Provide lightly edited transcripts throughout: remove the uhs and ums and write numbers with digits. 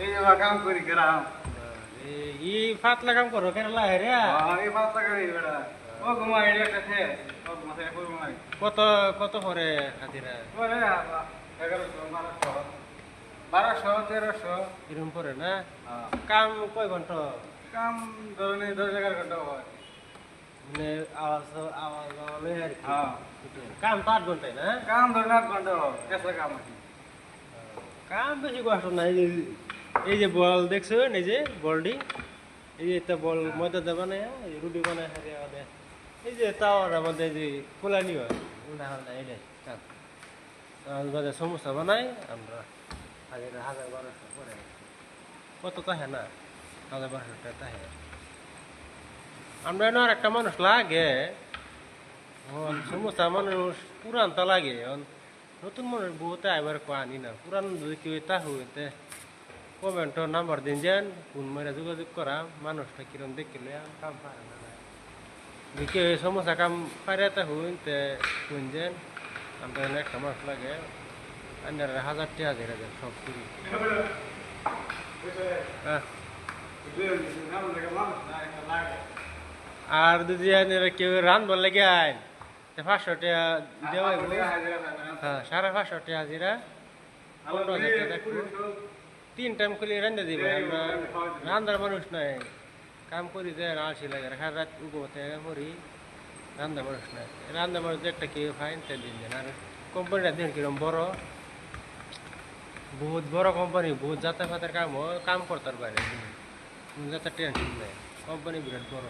এই যে কাম করি গ্রাম ই পাতলা কাম করো কেরালা রে এই পাঁচটা করি বেড়া ও ঘুমাই এটা কাছে ও মাথায় পুরো ঘুমাই কত কত করে হাজিরা ওরে 1100 1200 1300 এরকম করে না কাম কয় ঘন্টা কাম ধরুন 10-11 ঘন্টা হয় মানে আওয়াজ আওয়াজ হলে আর কি। হ্যাঁ কাম তো 8 ঘন্টায় না কাম ধরুন 8 ঘন্টা হয় কেসা কাম আছে কাম বেশি কষ্ট না এই যে বল দেখছো এই যে বলটি এই যে একটা বল ময়দা দেবা না রুটি বানায় হারিয়ে আমাদের এই যে তাওয়ার আমাদের যে ফুলানি হয় উল্টা হাল্টা এটাই কাম আমাদের সমস্যা বানাই আমরা হাজার 1200 করে কত তাহে না 1200 টাকা তাহে আমরা আর একটা মানুষ লাগে সমস্যা মানুষ পুরান তা লাগে নতুন মানুষ বহুতে আইবার আনি না পুরান যদি কেউ তা হইতে কমেন্টর নাম্বার দিন যেন ফোন মেরে যোগাযোগ করা মানুষটা কিরম দেখিলে কাম পারে না যদি কেউ সমস্যা কাম পারে তা হইতে কোন যেন আমরা একটা মাস লাগে আন্ডার 1000 টাকা হাজিরা দেন সব করি আর যদি কেউ রান্ধবার লাগে আইন 500 টাকা দেওয়া হ্যাঁ 550 টাকা হাজিরা 15,000 টাকা দেখো 3 টাইম খুলে রান্ধে দিবে আমরা রান্ধার মানুষ নাই কাম করি যে আলসি লাগে সারা রাত উগোতে করি রান্ধার মানুষ নাই রান্ধার মানুষ একটা কেউ ফাইন তে দিন দেন আর কোম্পানিটা দিন কিরম বড় বহুত বড় কোম্পানি বহুত যাতা ফাতার কাম করতার বাইরে যাতে টেনশন নেই কোম্পানি বিরাট বড়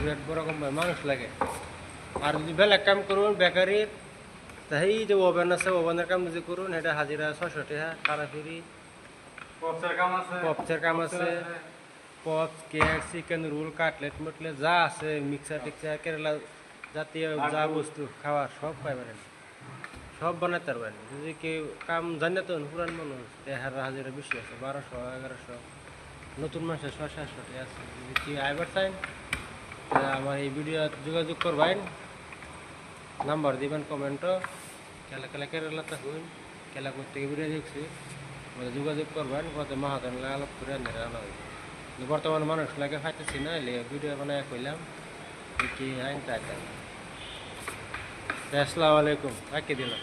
বিরাট বড় কোম্পানি মানুষ লাগে আর যদি বেলেগ কাম করুন বেকারির তাই যে ওভেন আছে ওভেনের কাম যদি করুন এটা হাজিরা 600 টাকা খারাপ ফিরি পপসের কাম আছে pops cake chicken roll cutlet মটলেট যা আছে মিক্সার টিক্সার কেরালা জাতীয় যা বস্তু খাওয়ার সব পাইবেন সব বানাইতে পারবেন যদি কেউ কাম জানে তো পুরান মানুষ দেহার হাজিরা বেশি আছে 1200-1100 নতুন মানুষের 600-700 টাকা আছে যদি কেউ আইবার চান আমার এই ভিডিও যোগাযোগ করবেন নাম্বার দিবেন কমেন্টও কেলা কেলা কেরালাতে হইন কেলা করতে ভিডিও দেখছি যোগাযোগ করবেন কত মাহাতন আলাপ করে আনা হইবে বর্তমানে মানুষ লাগে ফাইতেছি না এলে ভিডিও বানায় কইলাম কি আইন তাই আসসালামু আলাইকুম রাখি দিলাম